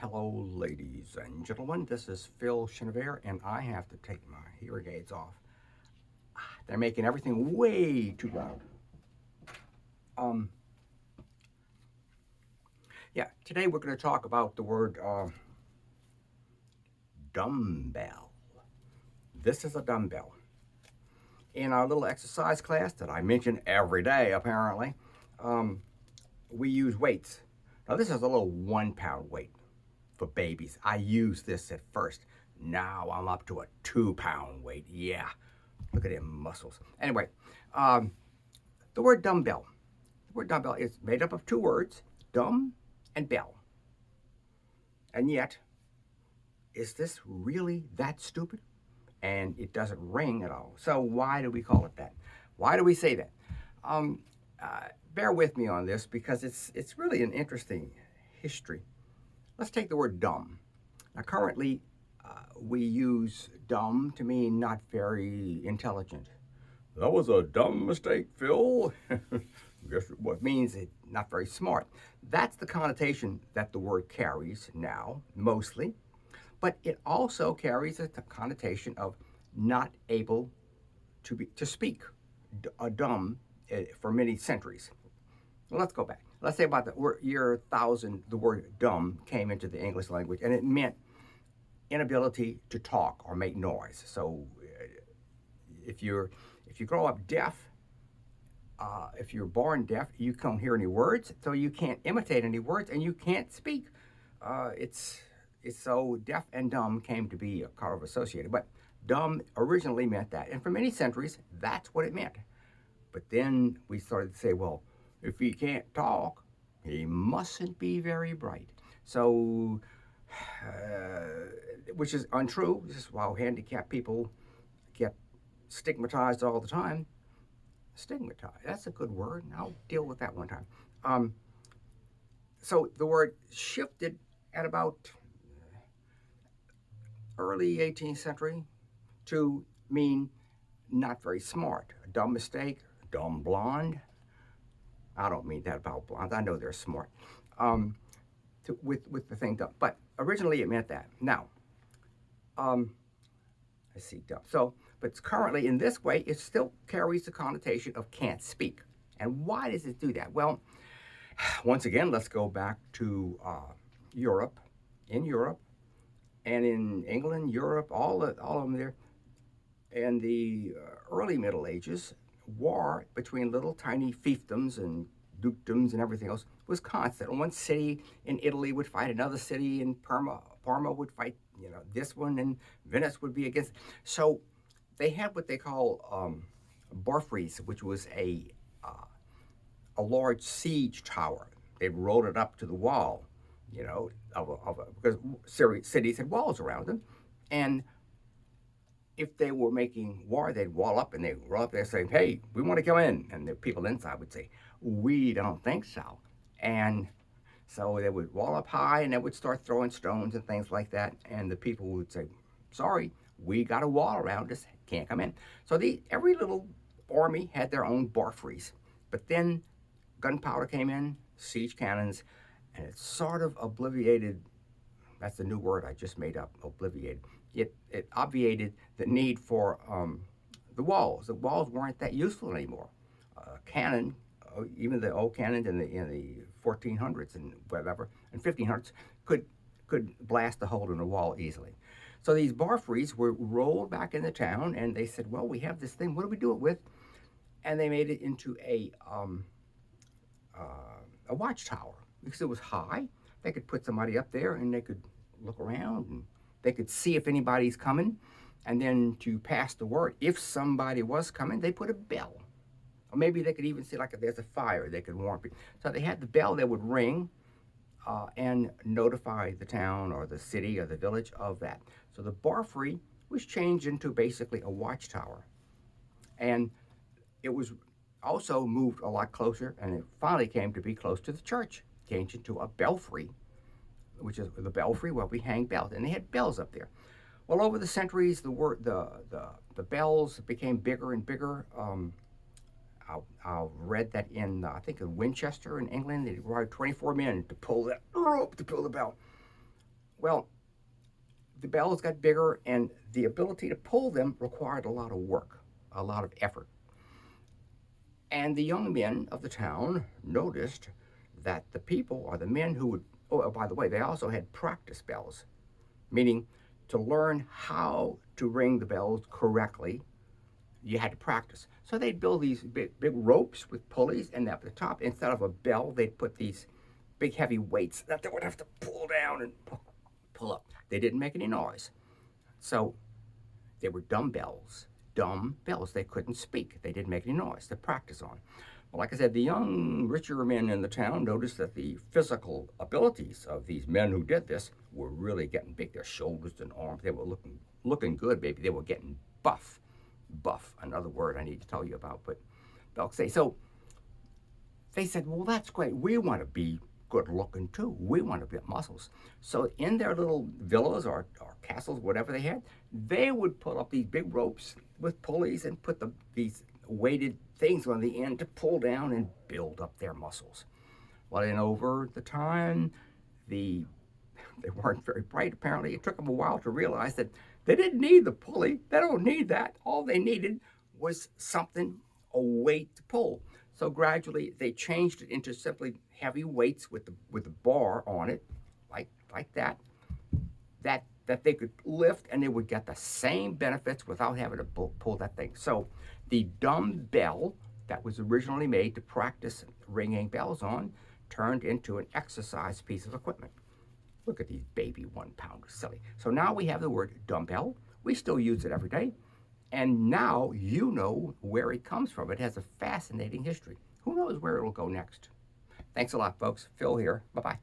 Hello, ladies and gentlemen. This is Phil Chenevert, and I have to take my hearing aids off. They're making everything way too loud. Um, Today we're going to talk about the word dumbbell. This is a dumbbell. In our little exercise class that I mention every day, apparently, um, we use weights. Now, this is a little 1 pound weight for babies. I used this at first. Now I'm up to a 2 pound weight. Yeah, look at them muscles. Anyway, um, the word dumbbell. The word dumbbell is made up of two words, dumb and bell. And yet, is this really that stupid? And it doesn't ring at all. So why do we call it that? Why do we say that? Um, Bear with me on this because it's really an interesting history. Let's take the word dumb. Now, currently, we use dumb to mean not very intelligent. That was a dumb mistake, Phil. Guess what means it not very smart. That's the connotation that the word carries now, mostly. But it also carries a connotation of not able to speak, dumb, for many centuries. Well, let's go back. Let's say about the year 1000, the word dumb came into the English language, and it meant inability to talk or make noise. So, if you grow up deaf, if you're born deaf, you can't hear any words, so you can't imitate any words, and you can't speak. It's so deaf and dumb came to be kind of associated, but dumb originally meant that, and for many centuries, that's what it meant. But then we started to say, well, if he can't talk, he mustn't be very bright. So, which is untrue. This is why handicapped people get stigmatized all the time. Stigmatized. That's a good word. I'll deal with that one time. Um, so the word shifted at about early 18th century to mean not very smart. A dumb mistake, dumb blonde. I don't mean that about blondes. I know they're smart. Um, with the thing dumb. But originally it meant that. Now, um, I see dumb. So, but currently in this way, it still carries the connotation of can't speak. And why does it do that? Well, once again, let's go back to Europe. In Europe and in England, Europe, all of them there, in the early Middle Ages, war between little tiny fiefdoms and dukedoms and everything else was constant. One city in Italy would fight another city in Parma would fight, this one, and Venice would be against. So they had what they call Barfries, which was a large siege tower. They rolled it up to the wall, because cities had walls around them, and if they were making war, they'd wall up and they'd roll up there saying, hey, we want to come in. And the people inside would say, we don't think so. And so they would wall up high and they would start throwing stones and things like that. And the people would say, sorry, we got a wall around us, can't come in. So every little army had their own barfries. But then gunpowder came in, siege cannons, and it sort of obliterated. That's the new word I just made up, obliviated. It obviated the need for the walls. The walls weren't that useful anymore. Cannon, even the old cannons in the 1400s and whatever, and 1500s, could blast a hole in the wall easily. So these barfries were rolled back into town, and they said, well, we have this thing. What do we do it with? And they made it into a watchtower because it was high. They could put somebody up there, and they could look around, and they could see if anybody's coming. And then to pass the word, if somebody was coming, they put a bell. Or maybe they could even see, like, if there's a fire, they could warn people. So they had the bell that would ring and notify the town or the city or the village of that. So the barfrey was changed into basically a watchtower. And it was also moved a lot closer, and it finally came to be close to the church, changed into a belfry, which is the belfry where we hang bells, and they had bells up there. Well, over the centuries, the bells became bigger and bigger. I read that in I think in Winchester in England, they required 24 men to pull that rope to pull the bell. Well, the bells got bigger, and the ability to pull them required a lot of work, a lot of effort. And the young men of the town noticed that the people, or the men who would, oh, by the way, they also had practice bells, meaning to learn how to ring the bells correctly, you had to practice. So they'd build these big ropes with pulleys, and at the top, instead of a bell, they'd put these big heavy weights that they would have to pull down and pull up. They didn't make any noise. So they were dumbbells. Dumb bells. They couldn't speak. They didn't make any noise to practice on. Well, like I said, the young, richer men in the town noticed that the physical abilities of these men who did this were really getting big. Their shoulders and arms, they were looking good, baby. They were getting buff. Buff, another word I need to tell you about, but they'll say so. They said, well, that's great. We want to be good looking too. We want to build muscles. So in their little villas or castles, whatever they had, they would put up these big ropes with pulleys and put these weighted things on the end to pull down and build up their muscles. Well, then over the time, the they weren't very bright apparently. It took them a while to realize that they didn't need the pulley. They don't need that. All they needed was something, a weight to pull. So gradually they changed it into simply heavy weights with the bar on it, like that, that they could lift, and they would get the same benefits without having to pull that thing. So the dumbbell that was originally made to practice ringing bells on turned into an exercise piece of equipment. Look at these baby 1 pounders, silly. So now we have the word dumbbell. We still use it every day. And now you know where it comes from. It has a fascinating history. Who knows where it'll go next? Thanks a lot, folks. Phil here. Bye bye.